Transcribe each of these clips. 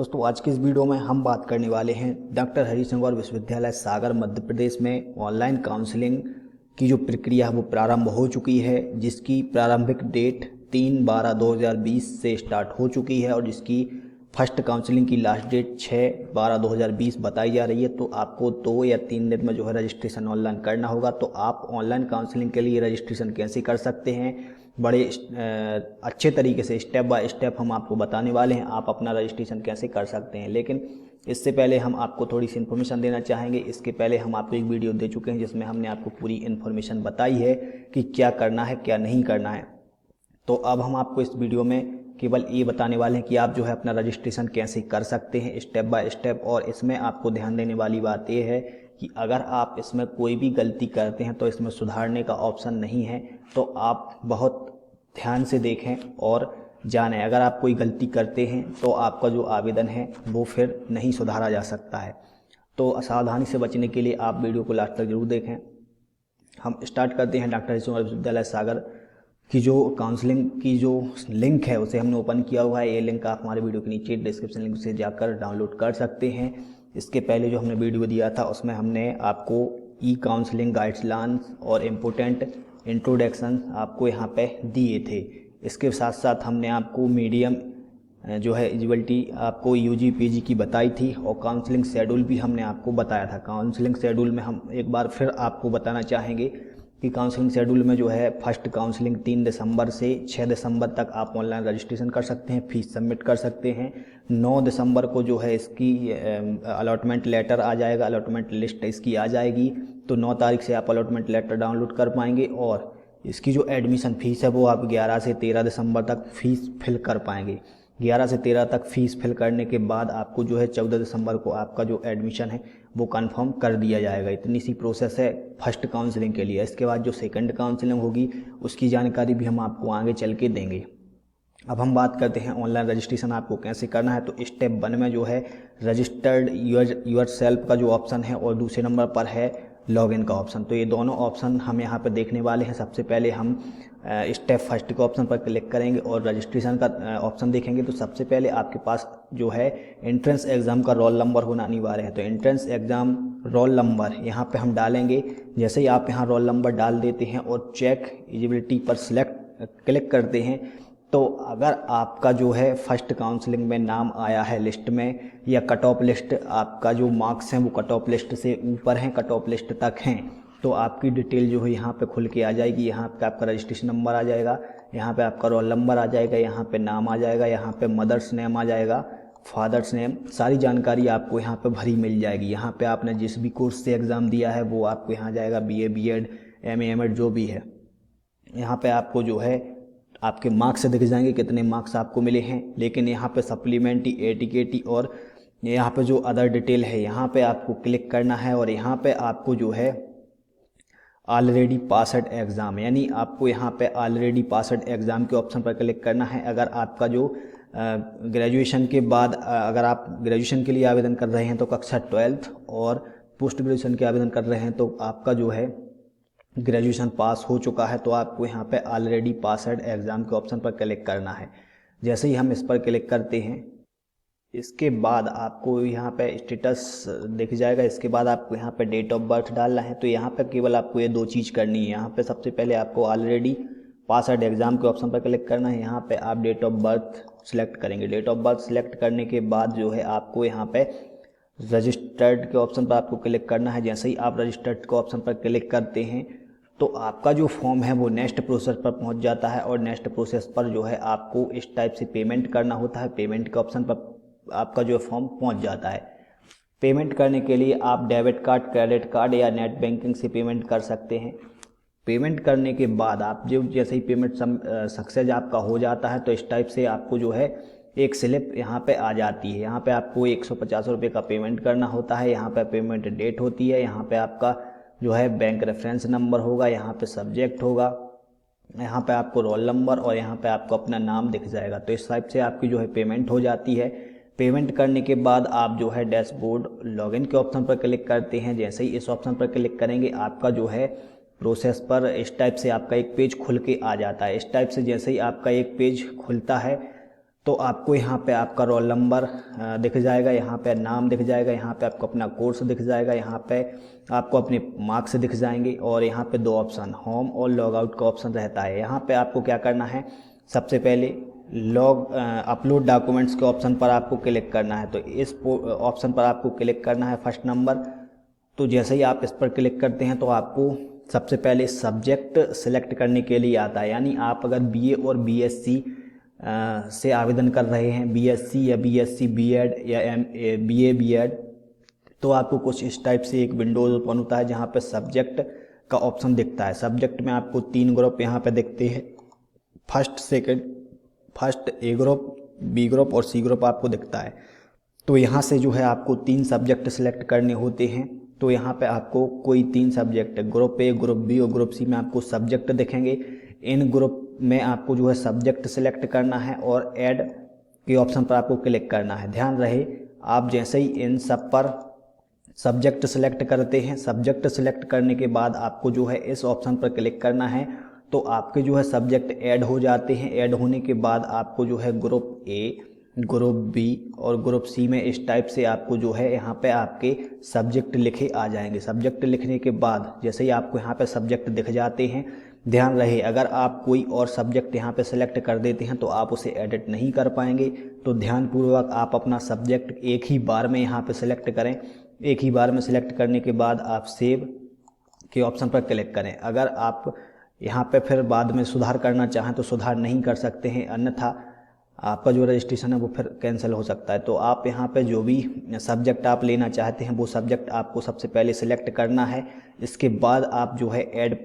दोस्तों आज की इस वीडियो में हम बात करने वाले हैं डॉक्टर हरीश गौर विश्वविद्यालय सागर मध्य प्रदेश में ऑनलाइन काउंसलिंग की जो प्रक्रिया है वो प्रारंभ हो चुकी है, जिसकी प्रारंभिक डेट 3/12/2020 से स्टार्ट हो चुकी है और जिसकी फर्स्ट काउंसलिंग की लास्ट डेट 6/12/2020 बताई जा रही है। तो आपको 2 या 3 दिन में जो है रजिस्ट्रेशन ऑनलाइन करना होगा। तो आप ऑनलाइन काउंसलिंग के लिए रजिस्ट्रेशन कैसे कर सकते हैं, बड़े अच्छे तरीके से स्टेप बाय स्टेप हम आपको बताने वाले हैं आप अपना रजिस्ट्रेशन कैसे कर सकते हैं। लेकिन इससे पहले हम आपको थोड़ी सी इन्फॉर्मेशन देना चाहेंगे। इसके पहले हम आपको एक वीडियो दे चुके हैं जिसमें हमने आपको पूरी इन्फॉर्मेशन बताई है कि क्या करना है क्या नहीं करना है। तो अब हम आपको इस वीडियो में केवल ये बताने वाले हैं कि आप जो है अपना रजिस्ट्रेशन कैसे कर सकते हैं स्टेप बाय स्टेप। और इसमें आपको ध्यान देने वाली बात यह है कि अगर आप इसमें कोई भी गलती करते हैं तो इसमें सुधारने का ऑप्शन नहीं है। तो आप बहुत ध्यान से देखें और जानें, अगर आप कोई गलती करते हैं तो आपका जो आवेदन है वो फिर नहीं सुधारा जा सकता है। तो सावधानी से बचने के लिए आप वीडियो को लास्ट तक जरूर देखें। हम स्टार्ट करते हैं डॉक्टर हरीश गौर विश्वविद्यालय सागर की जो काउंसलिंग की जो लिंक है उसे हमने ओपन किया हुआ है। ये लिंक आप हमारे वीडियो के नीचे डिस्क्रिप्शन लिंक से जाकर डाउनलोड कर सकते हैं। इसके पहले जो हमने वीडियो दिया था उसमें हमने आपको ई काउंसलिंग गाइडलाइंस और इम्पोर्टेंट इंट्रोडक्शन आपको यहाँ पे दिए थे। इसके साथ साथ हमने आपको मीडियम जो है एलिजिबिलिटी आपको यूजी पीजी की बताई थी और काउंसलिंग शेड्यूल भी हमने आपको बताया था। काउंसलिंग शेड्यूल में हम एक बार फिर आपको बताना चाहेंगे कि काउंसलिंग शेड्यूल में जो है फर्स्ट काउंसलिंग 3 दिसंबर से 6 दिसंबर तक आप ऑनलाइन रजिस्ट्रेशन कर सकते हैं, फीस सबमिट कर सकते हैं। 9 दिसंबर को जो है इसकी अलॉटमेंट लेटर आ जाएगा, अलॉटमेंट लिस्ट इसकी आ जाएगी। तो 9 तारीख से आप अलॉटमेंट लेटर डाउनलोड कर पाएंगे और इसकी जो एडमिशन फ़ीस है वो आप 11 से 13 दिसंबर तक फ़ीस फिल कर पाएंगे। 11 से 13 तक फ़ीस फिल करने के बाद आपको जो है 14 दिसंबर को आपका जो एडमिशन है वो कंफर्म कर दिया जाएगा। इतनी सी प्रोसेस है फर्स्ट काउंसलिंग के लिए। इसके बाद जो सेकंड काउंसलिंग होगी उसकी जानकारी भी हम आपको आगे चल के देंगे। अब हम बात करते हैं ऑनलाइन रजिस्ट्रेशन आपको कैसे करना है। तो स्टेप 1 में जो है रजिस्टर्ड योर सेल्फ का जो ऑप्शन है और दूसरे नंबर पर है लॉगिन का ऑप्शन। तो ये दोनों ऑप्शन हम यहाँ पे देखने वाले हैं। सबसे पहले हम स्टेप फर्स्ट के ऑप्शन पर क्लिक करेंगे और रजिस्ट्रेशन का ऑप्शन देखेंगे। तो सबसे पहले आपके पास जो है एंट्रेंस एग्ज़ाम का रोल नंबर होना अनिवार्य है। तो एंट्रेंस एग्ज़ाम रोल नंबर यहाँ पे हम डालेंगे। जैसे ही आप यहाँ रोल नंबर डाल देते हैं और चेक एलिजिबिलिटी पर क्लिक करते हैं तो अगर आपका जो है फर्स्ट काउंसलिंग में नाम आया है लिस्ट में या कट ऑफ लिस्ट, आपका जो मार्क्स हैं वो कट ऑफ लिस्ट से ऊपर हैं, कट ऑफ लिस्ट तक हैं, तो आपकी डिटेल जो है यहाँ पे खुल के आ जाएगी। यहाँ पे आपका रजिस्ट्रेशन नंबर आ जाएगा, यहाँ पे आपका रोल नंबर आ जाएगा, यहाँ पे नाम आ जाएगा, यहाँ पे मदर्स नेम आ जाएगा, फादर्स नेम, सारी जानकारी आपको यहाँ पे भरी मिल जाएगी। यहाँ पे आपने जिस भी कोर्स से एग्ज़ाम दिया है वो आपको यहाँ जाएगा, BA BEd MA MAd जो भी है। यहाँ पे आपको जो है आपके मार्क्स दिख जाएंगे, कितने मार्क्स आपको मिले हैं। लेकिन यहाँ पे सप्लीमेंट्री ATKT और यहाँ पे जो अदर डिटेल है यहाँ पे आपको क्लिक करना है और यहाँ पे आपको जो है ऑलरेडी पासड एग्ज़ाम, यानी आपको यहाँ पे ऑलरेडी पासड एग्ज़ाम के ऑप्शन पर क्लिक करना है। अगर आपका जो ग्रेजुएशन के बाद अगर आप ग्रेजुएशन के लिए आवेदन कर रहे हैं तो कक्षा 12th और पोस्ट ग्रेजुएशन के आवेदन कर रहे हैं तो आपका जो है ग्रेजुएशन पास हो चुका है तो आपको यहाँ पे ऑलरेडी पासड एग्ज़ाम के ऑप्शन पर क्लिक करना है। जैसे ही हम इस पर क्लिक करते हैं इसके बाद आपको यहाँ पे स्टेटस दिख जाएगा। इसके बाद आपको यहाँ पे डेट ऑफ बर्थ डालना है। तो यहाँ पे केवल आपको ये 2 चीज़ करनी है। यहाँ पे सबसे पहले आपको ऑलरेडी पासड एग्ज़ाम के ऑप्शन पर क्लिक करना है। यहाँ पे आप डेट ऑफ बर्थ सेलेक्ट करेंगे। डेट ऑफ बर्थ सेलेक्ट करने के बाद जो है आपको यहाँ पे रजिस्टर्ड के ऑप्शन पर आपको क्लिक करना है। जैसे ही आप रजिस्टर्ड के ऑप्शन पर क्लिक करते हैं तो आपका जो फॉर्म है वो नेक्स्ट प्रोसेस पर पहुंच जाता है और नेक्स्ट प्रोसेस पर जो है आपको इस टाइप से पेमेंट करना होता है। पेमेंट के ऑप्शन पर आपका जो फॉर्म पहुंच जाता है। पेमेंट करने के लिए आप डेबिट कार्ड, क्रेडिट कार्ड या नेट बैंकिंग से पेमेंट कर सकते हैं। पेमेंट करने के बाद आप जैसे ही पेमेंट सक्सेस आपका हो जाता है तो इस टाइप से आपको जो है एक स्लिप यहाँ पे आ जाती है। यहाँ पे आपको 150 रुपये का पेमेंट करना होता है। यहाँ पे पेमेंट डेट होती है, यहाँ पे आपका जो है बैंक रेफरेंस नंबर होगा, यहाँ पे सब्जेक्ट होगा, यहाँ पे आपको रोल नंबर और यहाँ पे आपको अपना नाम दिख जाएगा। तो इस टाइप से आपकी जो है पेमेंट हो जाती है। पेमेंट करने के बाद आप जो है डैशबोर्ड लॉगिन के ऑप्शन पर क्लिक करते हैं। जैसे ही इस ऑप्शन पर क्लिक करेंगे आपका जो है प्रोसेस पर इस टाइप से आपका एक पेज खुल के आ जाता है। इस टाइप से जैसे ही आपका एक पेज खुलता है तो आपको यहाँ पे आपका रोल नंबर दिख जाएगा, यहाँ पे नाम दिख जाएगा, यहाँ पे आपको अपना कोर्स दिख जाएगा, यहाँ पे आपको अपने मार्क्स दिख जाएंगे और यहाँ पे दो ऑप्शन होम और लॉग आउट का ऑप्शन रहता है। यहाँ पे आपको क्या करना है, सबसे पहले अपलोड डॉक्यूमेंट्स के ऑप्शन पर आपको क्लिक करना है। तो इस ऑप्शन पर आपको क्लिक करना है फर्स्ट नंबर। तो जैसे ही आप इस पर क्लिक करते हैं तो आपको सबसे पहले सब्जेक्ट सेलेक्ट करने के लिए आता है, यानी आप अगर बीए और बीएससी से आवेदन कर रहे हैं, बीएससी या बीएससी बीएड या बीए बीएड, तो आपको कुछ इस टाइप से एक विंडोज ओपन होता है जहाँ पे सब्जेक्ट का ऑप्शन दिखता है। सब्जेक्ट में आपको 3 ग्रुप यहाँ पे दिखते हैं, first A group, B group और सी ग्रुप आपको दिखता है। तो यहाँ से जो है आपको 3 सब्जेक्ट सेलेक्ट करने होते हैं। तो यहाँ पे आपको कोई 3 subject, group A, group B और ग्रुप सी में आपको सब्जेक्ट दिखेंगे। इन ग्रुप में आपको जो है सब्जेक्ट सेलेक्ट करना है और ऐड के ऑप्शन पर आपको क्लिक करना है। ध्यान रहे, आप जैसे ही इन सब पर सब्जेक्ट सेलेक्ट करते हैं, सब्जेक्ट सेलेक्ट करने के बाद आपको जो है इस ऑप्शन पर क्लिक करना है, तो आपके जो है सब्जेक्ट ऐड हो जाते हैं। ऐड होने के बाद आपको जो है ग्रुप ए, ग्रुप बी और ग्रुप सी में इस टाइप से आपको जो है यहाँ पे आपके सब्जेक्ट लिखे आ जाएंगे। सब्जेक्ट लिखने के बाद जैसे ही आपको यहाँ पे सब्जेक्ट दिख जाते हैं, ध्यान रहे अगर आप कोई और सब्जेक्ट यहाँ पे सेलेक्ट कर देते हैं तो आप उसे एडिट नहीं कर पाएंगे। तो ध्यानपूर्वक आप अपना सब्जेक्ट एक ही बार में यहाँ पे सेलेक्ट करें। एक ही बार में सेलेक्ट करने के बाद आप सेव के ऑप्शन पर क्लिक करें। अगर आप यहाँ पे फिर बाद में सुधार करना चाहें तो सुधार नहीं कर सकते हैं, अन्यथा आपका जो रजिस्ट्रेशन है वो फिर कैंसिल हो सकता है। तो आप यहाँ पे जो भी सब्जेक्ट आप लेना चाहते हैं वो सब्जेक्ट आपको सबसे पहले सिलेक्ट करना है। इसके बाद आप जो है ऐड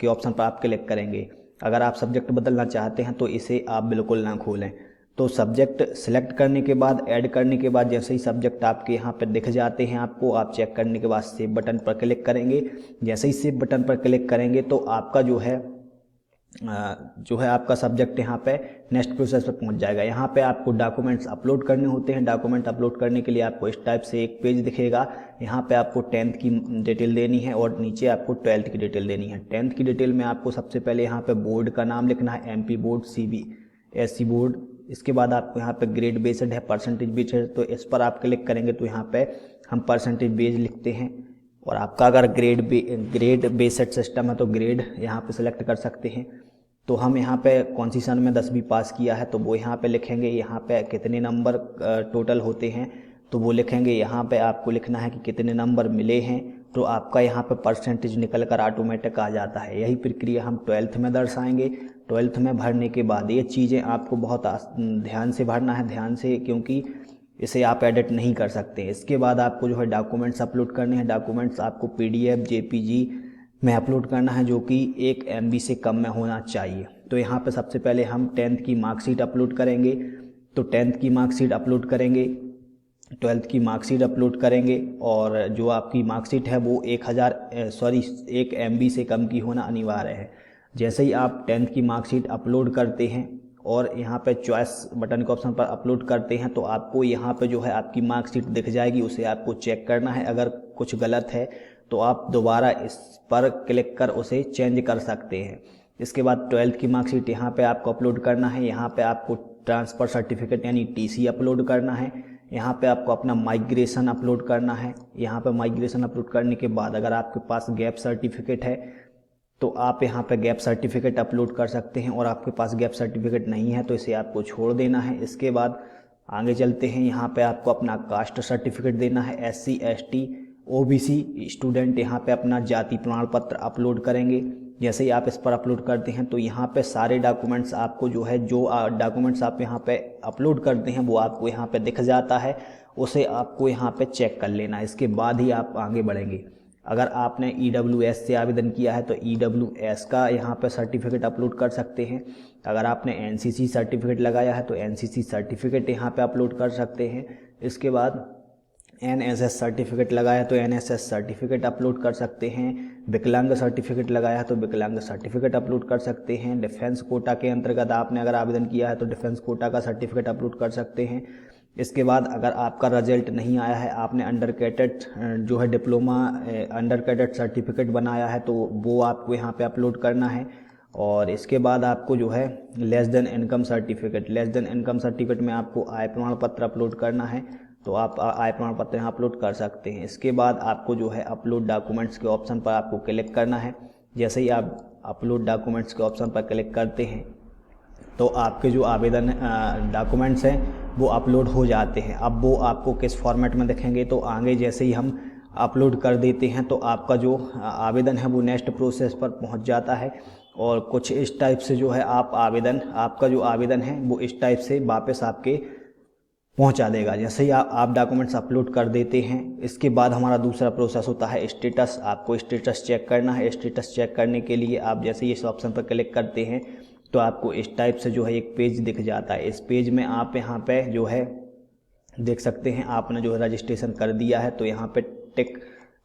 के ऑप्शन पर आप क्लिक करेंगे। अगर आप सब्जेक्ट बदलना चाहते हैं तो इसे आप बिल्कुल ना खोलें। तो सब्जेक्ट सिलेक्ट करने के बाद, ऐड करने के बाद जैसे ही सब्जेक्ट आपके यहाँ पर दिख जाते हैं आपको, आप चेक करने के बाद सेव बटन पर क्लिक करेंगे। जैसे ही सेव बटन पर क्लिक करेंगे तो आपका जो है आपका सब्जेक्ट यहाँ पे नेक्स्ट प्रोसेस पर पहुँच जाएगा। यहाँ पे आपको डॉक्यूमेंट्स अपलोड करने होते हैं। डॉक्यूमेंट अपलोड करने के लिए आपको इस टाइप से एक पेज दिखेगा। यहाँ पे आपको 10th की डिटेल देनी है और नीचे आपको 12th की डिटेल देनी है। 10th की डिटेल में आपको सबसे पहले यहाँ पे बोर्ड का नाम लिखना है, एमपी बोर्ड, सीबीएसई बोर्ड। इसके बाद आपको यहाँ पे ग्रेड बेस्ड है, परसेंटेज बेस्ड है, तो इस पर आप क्लिक करेंगे तो यहाँ पे हम परसेंटेज बेस्ड लिखते हैं। और आपका अगर ग्रेड बेस्ड सिस्टम है तो ग्रेड यहाँ पे सिलेक्ट कर सकते हैं। तो हम यहाँ पे कौन सी सन में 10वीं पास किया है तो वो यहाँ पे लिखेंगे। यहाँ पे कितने नंबर टोटल होते हैं तो वो लिखेंगे। यहाँ पे आपको लिखना है कि कितने नंबर मिले हैं, तो आपका यहाँ पे परसेंटेज निकल कर ऑटोमेटिक आ जाता है। यही प्रक्रिया हम 12th में दर्शाएंगे। 12th में भरने के बाद ये चीज़ें आपको बहुत ध्यान से भरना है, ध्यान से, क्योंकि इसे आप एडिट नहीं कर सकते। इसके बाद आपको जो है डॉक्यूमेंट्स अपलोड करने हैं। डॉक्यूमेंट्स आपको पीडीएफ, जेपीजी में अपलोड करना है, जो कि 1 MB से कम में होना चाहिए। तो यहाँ पे सबसे पहले हम 10th की मार्कशीट अपलोड करेंगे। तो 10th की मार्कशीट अपलोड करेंगे, 12th की मार्कशीट अपलोड करेंगे और जो आपकी मार्कशीट है वो 1 MB से कम की होना अनिवार्य है। जैसे ही आप 10th की मार्कशीट अपलोड करते हैं और यहाँ पे चॉइस बटन के ऑप्शन पर अपलोड करते हैं तो आपको यहाँ पे जो है आपकी मार्कशीट दिख जाएगी। उसे आपको चेक करना है, अगर कुछ गलत है तो आप दोबारा इस पर क्लिक कर उसे चेंज कर सकते हैं। इसके बाद 12th की मार्कशीट यहाँ पे आपको अपलोड करना है। यहाँ पे आपको ट्रांसफ़र सर्टिफिकेट यानी TC अपलोड करना है। यहाँ पे आपको अपना माइग्रेशन अपलोड करना है। यहाँ पे माइग्रेशन अपलोड करने के बाद अगर आपके पास गैप सर्टिफिकेट है तो आप यहाँ पे गैप सर्टिफिकेट अपलोड कर सकते हैं, और आपके पास गैप सर्टिफिकेट नहीं है तो इसे आपको छोड़ देना है। इसके बाद आगे चलते हैं। यहाँ पे आपको अपना कास्ट सर्टिफिकेट देना है। SC ST OBC स्टूडेंट यहाँ पे अपना जाति प्रमाण पत्र अपलोड करेंगे। जैसे ही आप इस पर अपलोड करते हैं तो यहाँ पे सारे डॉक्यूमेंट्स आपको जो डॉक्यूमेंट्स आप यहाँ पे अपलोड करते हैं वो आपको यहाँ पे दिख जाता है। उसे आपको यहाँ पे चेक कर लेना है, इसके बाद ही आप आगे बढ़ेंगे। अगर आपने EWS से आवेदन किया है तो EWS का यहाँ पे सर्टिफिकेट अपलोड कर सकते हैं। अगर आपने NCC सर्टिफिकेट लगाया है तो NCC सर्टिफिकेट यहाँ पे अपलोड कर सकते हैं। इसके बाद NSS सर्टिफिकेट लगाया तो NSS सर्टिफिकेट अपलोड कर सकते हैं। विकलांग सर्टिफिकेट लगाया है तो विकलांग सर्टिफिकेट अपलोड कर सकते हैं। डिफेंस कोटा के अंतर्गत आपने अगर आवेदन किया है तो डिफेंस कोटा का सर्टिफिकेट अपलोड कर सकते हैं। इसके बाद अगर आपका रिजल्ट नहीं आया है, आपने अंडर कैडेट जो है डिप्लोमा अंडर कैडेट सर्टिफिकेट बनाया है तो वो आपको यहाँ पे अपलोड करना है। और इसके बाद आपको जो है लेस देन इनकम सर्टिफिकेट में आपको आय प्रमाण पत्र अपलोड करना है, तो आप आय प्रमाण पत्र यहाँ अपलोड कर सकते हैं। इसके बाद आपको जो है अपलोड डॉक्यूमेंट्स के ऑप्शन पर आपको क्लिक करना है। जैसे ही आप अपलोड डॉक्यूमेंट्स के ऑप्शन पर क्लिक करते हैं तो आपके जो आवेदन डॉक्यूमेंट्स हैं वो अपलोड हो जाते हैं। अब वो आपको किस फॉर्मेट में दिखेंगे, तो आगे जैसे ही हम अपलोड कर देते हैं तो आपका जो आवेदन है वो नेक्स्ट प्रोसेस पर पहुंच जाता है और कुछ इस टाइप से जो है आपका जो आवेदन है वो इस टाइप से वापस आपके पहुंचा देगा। जैसे ही आप डॉक्यूमेंट्स अपलोड कर देते हैं, इसके बाद हमारा दूसरा प्रोसेस होता है स्टेटस। आपको स्टेटस चेक करना है। स्टेटस चेक करने के लिए आप जैसे ही इस ऑप्शन पर क्लिक करते हैं तो आपको इस टाइप से जो है एक पेज दिख जाता है। इस पेज में आप यहाँ पे जो है देख सकते हैं आपने जो है रजिस्ट्रेशन कर दिया है, तो यहाँ पे टिक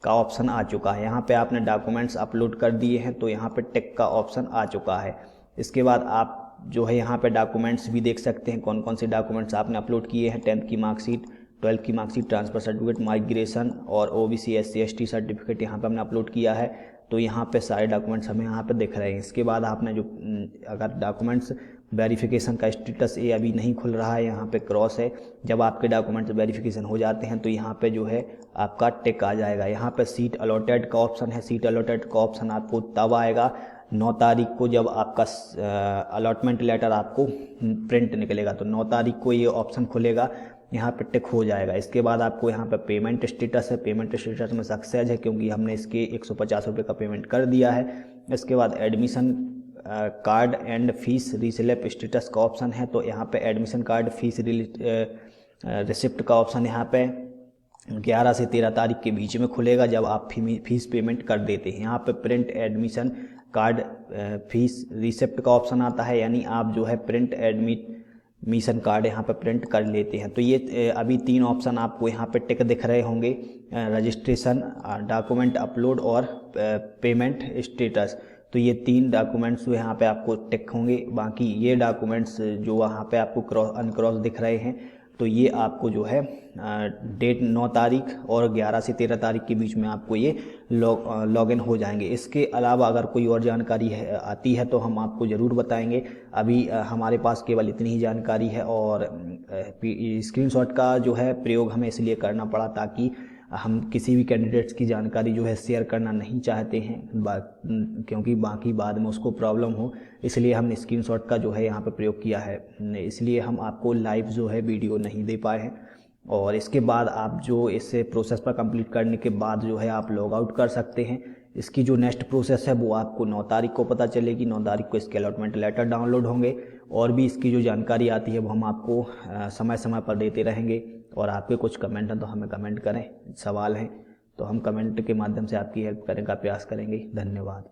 का ऑप्शन आ चुका है। यहाँ पे आपने डॉक्यूमेंट्स अपलोड कर दिए हैं तो यहाँ पे टिक का ऑप्शन आ चुका है। इसके बाद आप जो है यहाँ पे डॉक्यूमेंट्स भी देख सकते हैं कौन कौन से डॉक्यूमेंट्स आपने अपलोड किए हैं। 10th की मार्कशीट, 12th की मार्कशीट, ट्रांसफ़र सर्टिफिकेट, माइग्रेशन और OBC SC ST सर्टिफिकेट यहाँ पे हमने अपलोड किया है। तो यहाँ पे सारे डॉक्यूमेंट्स हमें यहाँ पे दिख रहे हैं। इसके बाद आपने जो अगर डॉक्यूमेंट्स वेरिफिकेशन का स्टेटस ये अभी नहीं खुल रहा है, यहाँ पे क्रॉस है। जब आपके डॉक्यूमेंट्स वेरिफिकेशन हो जाते हैं तो यहाँ पे जो है आपका टिक आ जाएगा। यहाँ पे सीट अलॉटेड का ऑप्शन है। सीट अलॉटेड का ऑप्शन आपको तब आएगा 9 तारीख को, जब आपका अलॉटमेंट लेटर आपको प्रिंट निकलेगा, तो 9 तारीख को ये ऑप्शन खुलेगा, यहाँ पे टिक हो जाएगा। इसके बाद आपको यहाँ पे पेमेंट स्टेटस है। पेमेंट स्टेटस में सक्सेस है क्योंकि हमने इसके 150 रुपये का पेमेंट कर दिया है। इसके बाद admission card and fees receipt status का ऑप्शन है, तो यहाँ पे एडमिशन कार्ड फीस रिसिप्ट का ऑप्शन यहाँ पे 11 से 13 तारीख के बीच में खुलेगा जब आप फीस पेमेंट कर देते हैं। यहाँ पे print admission card fees receipt का ऑप्शन आता है, यानी आप जो है प्रिंट एडमिशन कार्ड यहाँ पे प्रिंट कर लेते हैं। तो ये अभी 3 ऑप्शन आपको यहाँ पे टिक दिख रहे होंगे, रजिस्ट्रेशन, डॉक्यूमेंट अपलोड और पेमेंट स्टेटस। तो ये 3 डॉक्यूमेंट्स यहाँ पे आपको टिक होंगे। बाकी ये डॉक्यूमेंट्स जो वहाँ पे आपको अनक्रॉस दिख रहे हैं, तो ये आपको जो है डेट 9 तारीख और 11 से 13 तारीख के बीच में आपको ये लॉगिन हो जाएंगे। इसके अलावा अगर कोई और जानकारी आती है तो हम आपको ज़रूर बताएंगे। अभी हमारे पास केवल इतनी ही जानकारी है और स्क्रीनशॉट का जो है प्रयोग हमें इसलिए करना पड़ा ताकि हम किसी भी कैंडिडेट्स की जानकारी जो है शेयर करना नहीं चाहते हैं क्योंकि बाकी बाद में उसको प्रॉब्लम हो, इसलिए हमने स्क्रीनशॉट का जो है यहाँ पे प्रयोग किया है। इसलिए हम आपको लाइव जो है वीडियो नहीं दे पाए हैं। और इसके बाद आप जो इस प्रोसेस पर कंप्लीट करने के बाद जो है आप लॉग आउट कर सकते हैं। इसकी जो नेक्स्ट प्रोसेस है वो आपको 9 तारीख को पता चलेगी। 9 तारीख को इसके अलॉटमेंट लेटर डाउनलोड होंगे और भी इसकी जो जानकारी आती है वो हम आपको समय समय पर देते रहेंगे। और आपके कुछ कमेंट हैं तो हमें कमेंट करें, सवाल हैं तो हम कमेंट के माध्यम से आपकी हेल्प करने का प्रयास करेंगे। धन्यवाद।